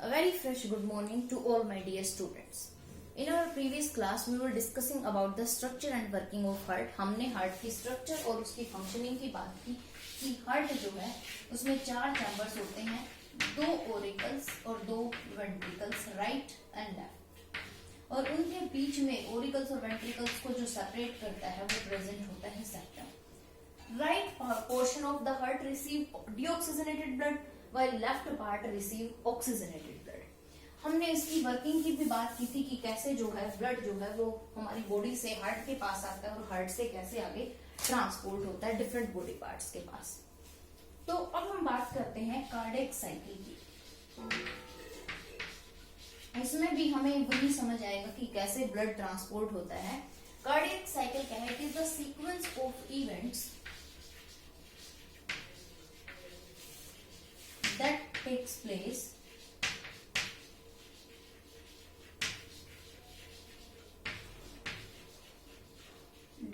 A very fresh good morning to all my dear students. In our previous class we were discussing about the structure and working of heart. हमने heart की structure और उसकी functioning की बात की कि heart जो है उसमें 4 चैम्बर्स होते हैं, 2 ओरिकल्स और 2 वेंट्रिकल्स, राइट एंड लेफ्ट, और उनके बीच में ओरिकल्स और वेंट्रिकल्स को जो सेपरेट करता है वो प्रेजेंट होता है septum. Right portion of the heart receive deoxygenated blood while left part receive oxygenated blood. हमने इसकी वर्किंग की भी बात की थी कि कैसे जो है ब्लड जो है वो हमारी बॉडी से हार्ट के पास आता है और हार्ट से कैसे आगे ट्रांसपोर्ट होता है डिफरेंट बॉडी पार्ट्स के पास. तो अब हम बात करते हैं कार्डियक साइकिल की. इसमें भी हमें वही समझ आएगा कि कैसे ब्लड ट्रांसपोर्ट होता है. कार्डियक साइकिल क्या है? It is the sequence of events that takes place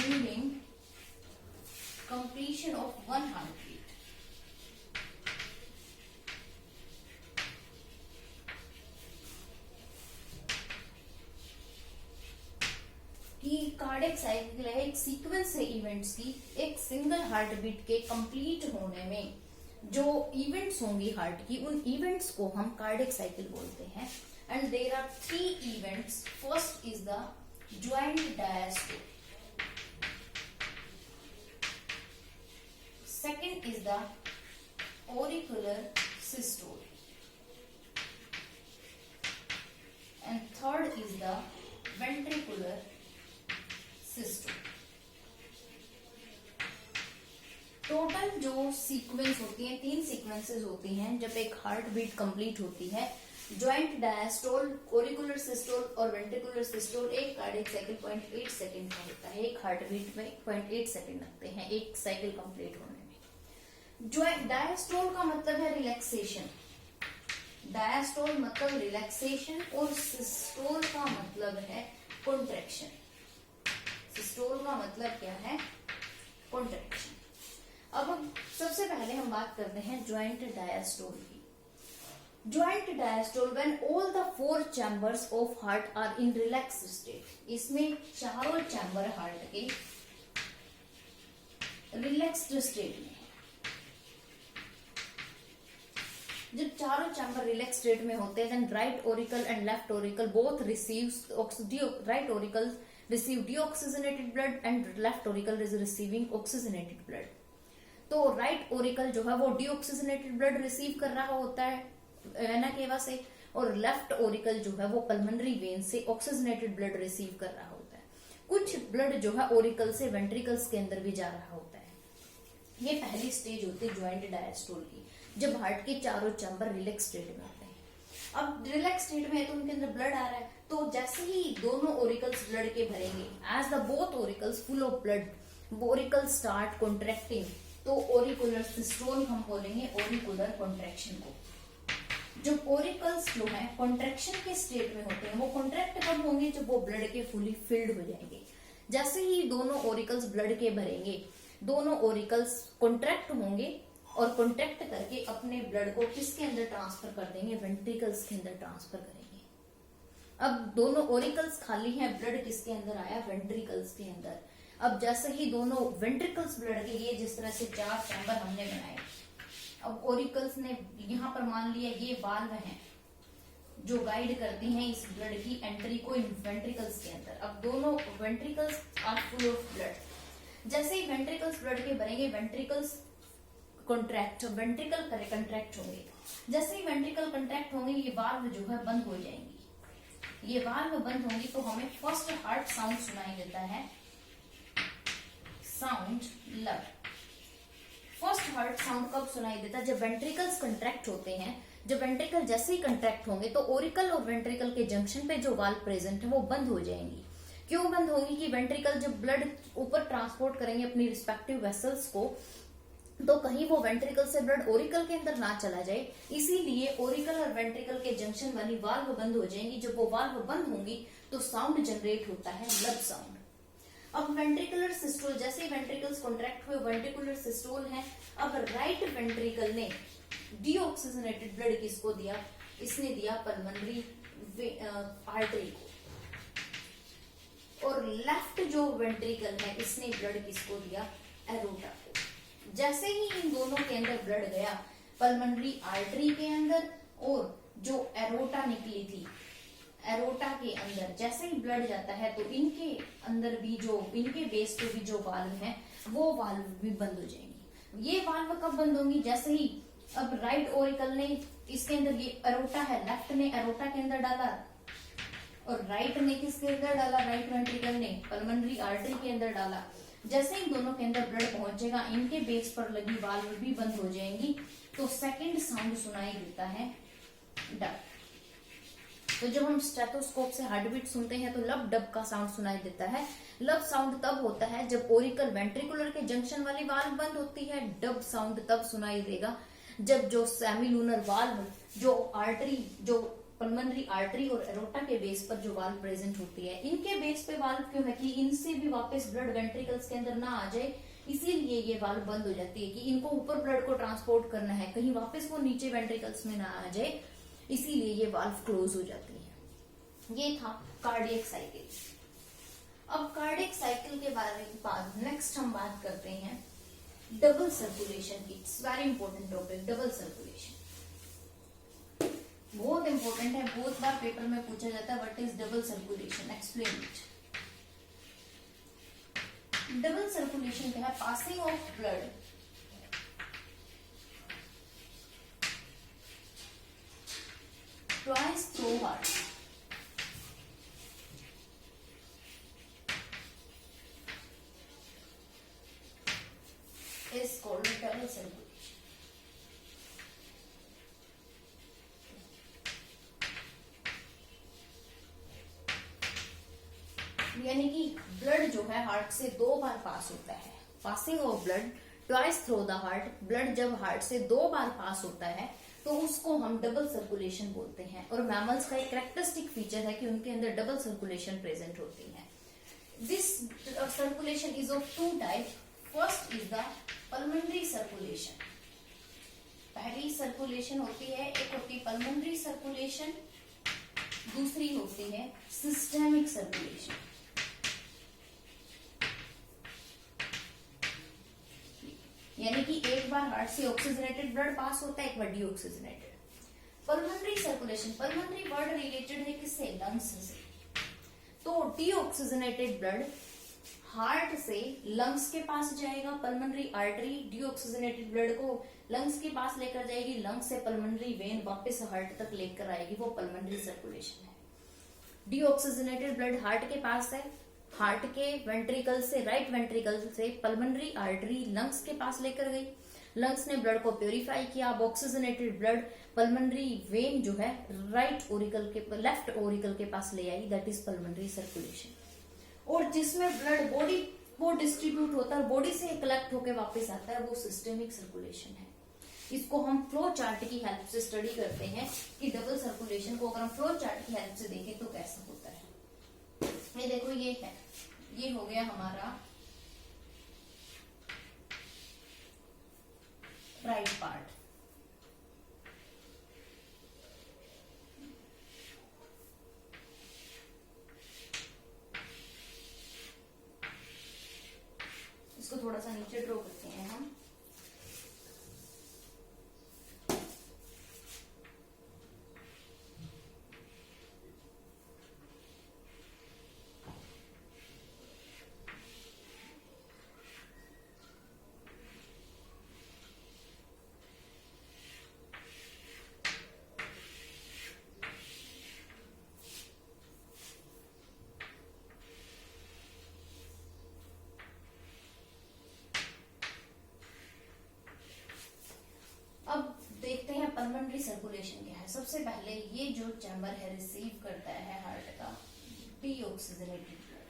during completion of one heartbeat. कि कार्डियक साइकिल है एक सीक्वेंस है इवेंट्स की एक सिंगल हार्टबीट के कंप्लीट होने में. जो इवेंट्स होंगी हार्ट की उन इवेंट्स को हम कार्डियक साइकिल बोलते हैं. And there are 3 events. First is the joint diastole, second is the auricular systole and third is the ventricular systole. Total जो सीक्वेंस होती है 3 सीक्वेंसेस होती हैं जब एक हार्ट बीट कंप्लीट होती है. ज्वाइंट डायस्टोल, ऑरिकुलर सिस्टोल और वेंट्रिकुलर सिस्टोल. एक कार्डियक साइकिल 0.8 सेकंड का होता है. एक हार्ट बीट में 0.8 सेकंड लगते हैं एक साइकिल कंप्लीट होने में. ज्वाइंट डायस्टोल का मतलब है रिलैक्सेशन. डायस्टोल मतलब रिलैक्सेशन और सिस्टोल का मतलब है कॉन्ट्रैक्शन. सिस्टोल का मतलब क्या है? कॉन्ट्रैक्शन. अब सबसे पहले हम बात करते हैं ज्वाइंट डायस्टोल की. Joint diastole when all the 4 chambers of heart are in relax state. इसमें चारों चैम्बर हार्ट के रिलैक्स्ड स्टेट में. जब चारों चैम्बर रिलैक्स स्टेट में होते हैं then right auricle and left auricle both receives right auricle receive deoxygenated blood and left auricle is receiving oxygenated blood. तो राइट ओरिकल जो है वो डीऑक्सीजनेटेड ब्लड रिसीव कर रहा होता है वेना केवा से, और लेफ्ट ओरिकल जो है वो पल्मोनरी वेन से ऑक्सीजनेटेड ब्लड रिसीव कर रहा होता है. कुछ ब्लड जो है ओरिकल से वेंट्रिकल्स के अंदर भी जा रहा होता है. ये पहली स्टेज होती है ज्वाइंट डायस्टोल की जब हार्ट के चारों चैम्बर रिलैक्स स्टेट में होते हैं. अब रिलैक्स स्टेट में है तो उनके अंदर ब्लड आ रहा है, तो जैसे ही दोनों ओरिकल्स ब्लड के भरेंगे as the both auricles full of blood auricle start contracting. तो ओरिकुलर सिस्टोल हम बोलेंगे ओरिकुलर कॉन्ट्रैक्शन को. जब ओरिकल्स जो है कॉन्ट्रैक्शन के स्टेट में होते हैं वो कॉन्ट्रैक्ट कब होंगे? जब वो ब्लड के फुली फिल्ड हो जाएंगे. जैसे ही दोनों ओरिकल्स ब्लड के भरेंगे दोनों ओरिकल्स कॉन्ट्रैक्ट होंगे और कॉन्ट्रैक्ट करके अपने ब्लड को किसके अंदर ट्रांसफर कर देंगे? वेंट्रिकल्स के अंदर ट्रांसफर करेंगे. अब दोनों ओरिकल्स खाली हैं, ब्लड किसके अंदर आया? वेंट्रिकल्स के अंदर. अब जैसे ही दोनों वेंट्रिकल्स ब्लड के लिए जिस तरह से 4 चैम्बर हमने बनाए, अब ओरिकल्स ने यहां पर मान लिया ये वाल्व हैं जो गाइड करती हैं इस ब्लड की एंट्री को इन वेंट्रिकल्स के अंदर. अब दोनों ventricles are full of blood. जैसे ही वेंट्रिकल्स ब्लड के भरेंगे वेंट्रिकल्स कॉन्ट्रैक्ट, वेंट्रिकल कंट्रैक्ट होंगे. जैसे ही वेंट्रिकल कंट्रैक्ट होंगे ये वाल्व जो है बंद हो जाएंगी. ये वाल्व बंद होंगी तो हमें फर्स्ट हार्ट साउंड सुनाई देता है, sound love. First heart sound कब सुनाई देता है? जब वेंट्रिकल्स कंट्रैक्ट होते हैं. जब वेंट्रिकल जैसे ही कंट्रैक्ट होंगे तो ओरिकल और वेंट्रिकल के जंक्शन पे जो वाल्व प्रेजेंट है वो बंद हो जाएंगी. क्यों बंद होंगी? कि वेंट्रिकल जब ब्लड ऊपर ट्रांसपोर्ट करेंगे अपनी रिस्पेक्टिव वेसल्स को तो कहीं वो वेंट्रिकल से ब्लड ओरिकल के अंदर ना चला जाए, इसीलिए ओरिकल और वेंट्रिकल के जंक्शन वाली वाल्व बंद हो जाएंगी. जब वो वाल्व बंद होंगी तो साउंड जनरेट होता है लब साउंड. अब वेंट्रिकुलर सिस्टोल, जैसे ही वेंट्रिकल्स कॉन्ट्रैक्ट हुए वेंट्रिकुलर सिस्टोल है. अब राइट वेंट्रिकल ने डीऑक्सीजनेटेड ब्लड किसको दिया? इसने दिया पल्मोनरी आर्टरी को, और लेफ्ट जो वेंट्रिकल है इसने ब्लड किसको दिया, एरोटा को। जैसे ही इन दोनों के अंदर ब्लड गया पल्मोनरी आर्टरी के अंदर, और जो एरोटा निकली थी एरोटा के अंदर, जैसे ही ब्लड जाता है तो इनके अंदर भी जो, इनके बेस पे भी जो वाल्व है वो वाल्व भी बंद हो जाएंगी। ये वाल्व कब बंद होंगी, जैसे ही अब राइट ओरिकल ने इसके अंदर, ये एरोटा है, लेफ्ट ने एरोटा के अंदर डाला और राइट ने किसके अंदर डाला, राइट वेंट्रिकल ने पल्मोनरी आर्टरी के अंदर डाला। जैसे इन दोनों के अंदर ब्लड पहुंचेगा इनके बेस पर लगी वाल्व भी बंद हो जाएंगी, तो सेकंड साउंड सुनाई देता है डब। तो जब हम स्टेथोस्कोप से हार्ट बीट सुनते हैं तो लब डब का साउंड सुनाई देता है। लब साउंड तब होता है जब ओरिकल वेंट्रिकुलर के जंक्शन वाली वाल्व बंद होती है। डब साउंड तब सुनाई देगा जब जो सेमिलूनर वाल्व, जो आर्टरी, जो पल्मोनरी आर्टरी और एरोटा के बेस पर जो वाल्व प्रेजेंट होती है, इनके बेस पे वाल्व क्यों है कि इनसे भी वापस ब्लड वेंट्रिकल्स के अंदर ना आ जाए, इसीलिए ये वाल्व बंद हो जाती है कि इनको ऊपर ब्लड को ट्रांसपोर्ट करना है, कहीं वापस वो नीचे वेंट्रिकल्स में ना आ जाए, इसीलिए ये वाल्व क्लोज हो जाती है। ये था कार्डियक साइकिल। अब कार्डियक साइकिल के बारे में बाद नेक्स्ट हम बात करते हैं डबल सर्कुलेशन की। It's very important topic, double circulation बहुत इंपॉर्टेंट है, बहुत बार पेपर में पूछा जाता है what is double circulation, explain it. Double circulation क्या है, passing of blood twice through heart is called double circulation। यानी कि ब्लड जो है हार्ट से 2 बार पास होता है। Passing of blood twice through the heart, blood जब हार्ट से 2 बार पास होता है तो उसको हम डबल सर्कुलेशन बोलते हैं। और मैमल्स का एक कैरेक्टरिस्टिक फीचर है कि उनके अंदर डबल सर्कुलेशन प्रेजेंट होती है। This circulation is of 2 type. First is the pulmonary circulation. पहली सर्कुलेशन होती है, एक होती है पल्मोनरी सर्कुलेशन, दूसरी होती है सिस्टेमिक सर्कुलेशन। यानी कि एक बार हार्ट से ऑक्सीजनेटेड ब्लड पास होता है, एक बार deoxygenated. Pulmonary circulation, pulmonary word related है किससे, लंग्स से। तो डीऑक्सीजनेटेड ब्लड हार्ट से लंग्स के पास जाएगा, पल्मोनरी आर्टरी डीऑक्सीजनेटेड ब्लड को लंग्स के पास लेकर जाएगी, लंग्स से पल्मोनरी वेन वापस हार्ट तक लेकर आएगी, वो पल्मोनरी सर्कुलेशन है। डीऑक्सीजनेटेड ब्लड हार्ट के पास है, हार्ट के वेंट्रिकल से, राइट वेंट्रिकल से पल्मोनरी आर्टरी लंग्स के पास लेकर गई, लंग्स ने ब्लड को प्योरीफाई किया, अब ऑक्सीजनेटेड ब्लड पल्मोनरी वेन जो है राइट ओरिकल के, लेफ्ट ओरिकल के पास ले आई, दैट इज पल्मोनरी सर्कुलेशन। और जिसमें ब्लड बॉडी वो डिस्ट्रीब्यूट होता है, बॉडी से कलेक्ट होकर वापस आता है, वो सिस्टेमिक सर्कुलेशन है। इसको हम फ्लो चार्ट की हेल्प से स्टडी करते हैं कि डबल सर्कुलेशन को अगर हम फ्लो चार्ट की हेल्प से देखें तो कैसा होता है। ये देखो, ये है, ये हो गया हमारा राइट पार्ट। इसको थोड़ा सा नीचे ड्रॉ करते हैं हम। अब देखते हैं पल्मोनरी सर्कुलेशन क्या है। सबसे पहले ये जो चैम्बर है रिसीव करता है हार्ट का डीऑक्सीजनेटेड ब्लड।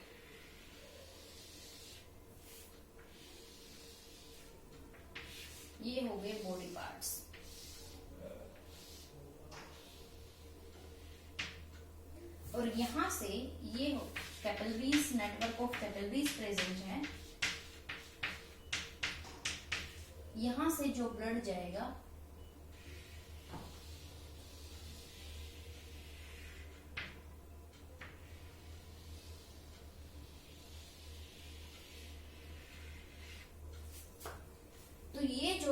ये हो गए बॉडी पार्ट्स। और यहां से ये capillaries, network of capillaries present है। यहां से जो ब्लड जाएगा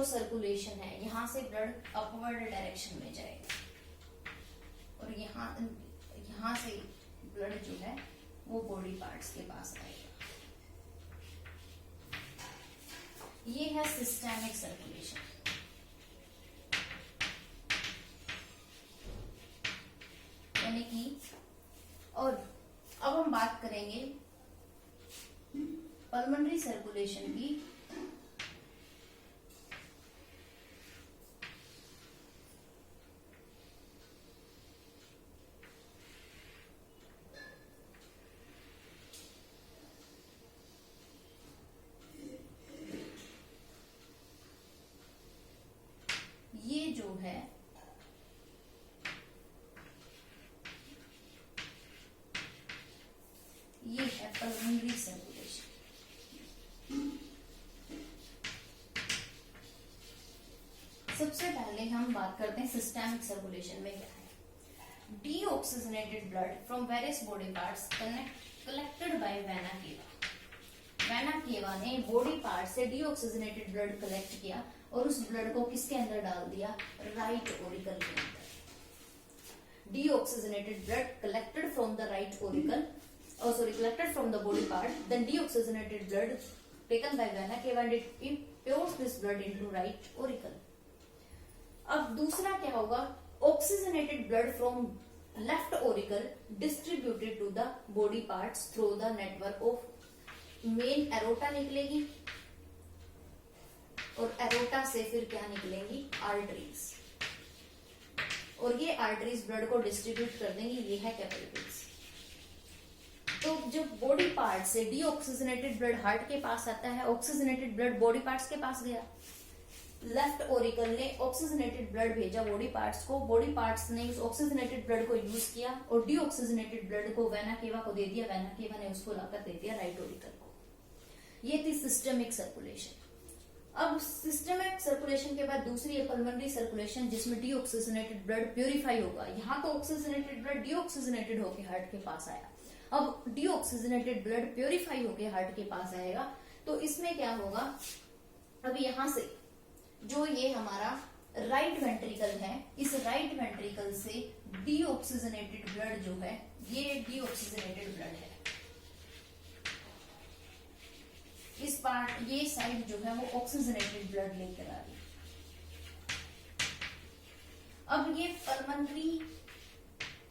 जो सर्कुलेशन है, यहाँ से ब्लड अपवर्ड डायरेक्शन में जाएगा और यहाँ से ब्लड जो है वो बॉडी पार्ट्स के पास आएगा। ये है सिस्टेमिक सर्कुलेशन। यानी कि, और अब हम बात करेंगे पल्मोनरी सर्कुलेशन की। ये जो है ये है पल्मोनरी सर्कुलेशन। सबसे पहले हम बात करते हैं सिस्टेमिक सर्कुलेशन में क्या है। Deoxygenated blood from various body parts collected by vena cava. Vena cava ने बॉडी पार्ट से डीऑक्सीजनेटेड ब्लड कलेक्ट किया और उस ब्लड को किसके अंदर डाल दिया, राइट ओरिकल के अंदर। Deoxygenated blood collected from the right Oracle, collected from the body part, then deoxygenated blood taken by vena cava and it pours this blood into right auricle. अब दूसरा क्या होगा, oxygenated blood from left auricle distributed to the body parts through the network of main aorta निकलेगी और aorta से फिर क्या निकलेंगी, arteries, और ये arteries blood को distribute कर देंगी। ये है कैपिलरीज। तो जब बॉडी पार्ट से डीऑक्सीजनेटेड ब्लड हार्ट के पास आता है, ऑक्सीजनेटेड ब्लड बॉडी पार्ट्स के पास गया, लेफ्ट ओरिकल ने ऑक्सीजनेटेड ब्लड भेजा बॉडी पार्ट्स को, बॉडी पार्ट्स ने उस ऑक्सीजनेटेड ब्लड को यूज किया और डीऑक्सीजनेटेड ब्लड को वेना केवा को दे दिया, वेना केवा ने उसको लाकर दे दिया राइट ओरिकल को। ये थी सिस्टमिक सर्कुलेशन। अब सिस्टमिक सर्कुलेशन के बाद दूसरी है पल्मोनरी सर्कुलेशन, जिसमें डीऑक्सीजनेटेड ब्लड प्यूरिफाई होगा। यहाँ तो ऑक्सीजनेटेड ब्लड डीऑक्सीजनेटेड होकर हार्ट के पास आया, अब डीऑक्सीजनेटेड ब्लड प्यूरिफाई होके हार्ट के पास आएगा। तो इसमें क्या होगा, अब यहां से जो ये हमारा राइट वेंट्रिकल है, इस राइट वेंट्रिकल से डीऑक्सीजनेटेड ब्लड जो है, ये डीऑक्सीजनेटेड ब्लड है। इस पार्ट, ये साइड जो है वो ऑक्सीजनेटेड ब्लड लेकर आ रही है। अब ये पल्मोनरी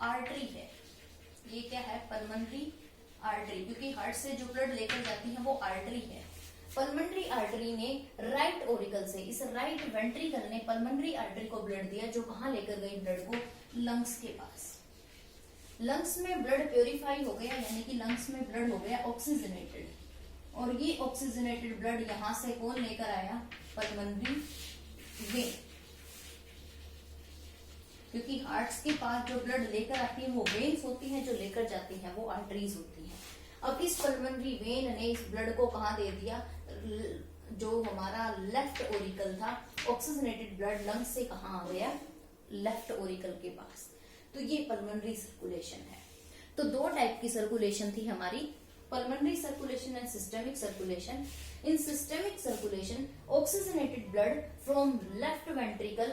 आर्टरी है, ये क्या है, पल्मोनरी आर्टरी, क्योंकि हार्ट से जो ब्लड लेकर जाती है वो आर्टरी है। पल्मोनरी आर्टरी ने राइट ओरिकल से, इस राइट वेंट्रिकल ने पल्मोनरी आर्टरी को ब्लड दिया, जो कहां लेकर गई ब्लड को, लंग्स के पास। लंग्स में ब्लड प्योरीफाई हो गया, यानी कि लंग्स में ब्लड हो गया ऑक्सीजनेटेड, और ये ऑक्सीजनेटेड ब्लड यहां से कौन लेकर आया, पल्मोनरी वेन, क्योंकि हार्ट्स के पास जो ब्लड लेकर आती है वो वेन्स होती हैं, जो लेकर जाती हैं वो आर्टरीज होती हैं। अब इस पल्मोनरी वेन ने इस ब्लड को कहां दे दिया, जो हमारा लेफ्ट ओरिकल था, ऑक्सीजनेटेड ब्लड लंग्स से कहां आ गया, लेफ्ट ओरिकल के पास। तो ये पल्मोनरी सर्कुलेशन है। तो दो टाइप की सर्कुलेशन थी हमारी, pulmonary circulation and systemic circulation. In systemic circulation, oxygenated blood from left ventricle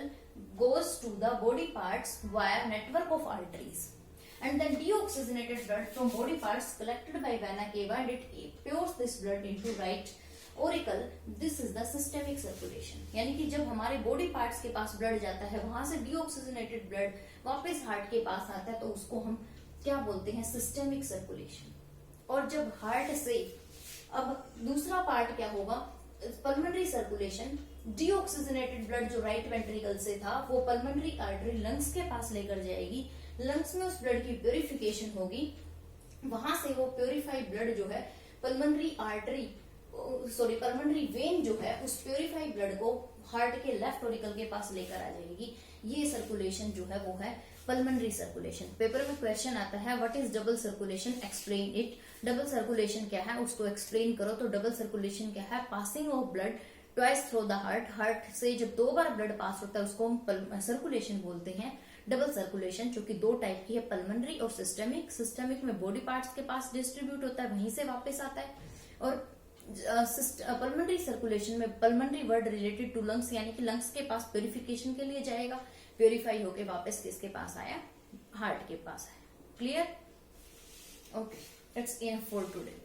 goes to the body parts via network of arteries, and then deoxygenated blood from body parts collected by vena cava and it pours this blood into right auricle. This is the systemic circulation. यानी कि जब हमारे body parts के पास blood जाता है, वहां से deoxygenated blood वापस हार्ट के पास आता है, तो उसको हम क्या बोलते हैं, सिस्टेमिक सर्कुलेशन। और जब हार्ट से, अब दूसरा पार्ट क्या होगा, पल्मोनरी सर्कुलेशन, डीऑक्सीजनेटेड ब्लड जो राइट वेंट्रिकल से था वो पल्मोनरी आर्टरी लंग्स के पास लेकर जाएगी, लंग्स में उस ब्लड की प्यूरिफिकेशन होगी, वहां से वो प्यूरिफाइड ब्लड जो है pulmonary artery, sorry pulmonary vein जो है, उस प्यूरिफाइड ब्लड को हार्ट के लेफ्ट ओरिकल के पास लेकर आ जाएगी। ये सर्कुलेशन जो है वो है पल्मोनरी सर्कुलेशन। पेपर में क्वेश्चन आता है, what is double circulation, explain it. Double circulation क्या है उसको एक्सप्लेन करो। तो डबल सर्कुलेशन क्या है, passing of blood twice through the heart, heart से जब दो बार ब्लड पास होता है उसको हम सर्कुलेशन बोलते हैं। डबल सर्कुलेशन जो कि दो टाइप की है, पल्मोनरी और सिस्टमिक। सिस्टमिक में बॉडी पार्ट्स के पास डिस्ट्रीब्यूट होता है, वहीं से वापस आता है, और पल्मोनरी सर्कुलेशन में pulmonary word related to lungs, यानी कि लंग्स के पास प्योरिफिकेशन के लिए जाएगा, प्योरीफाई होके वापस किसके पास आया, हार्ट के पास आया। Clear? Okay, that's enough for today.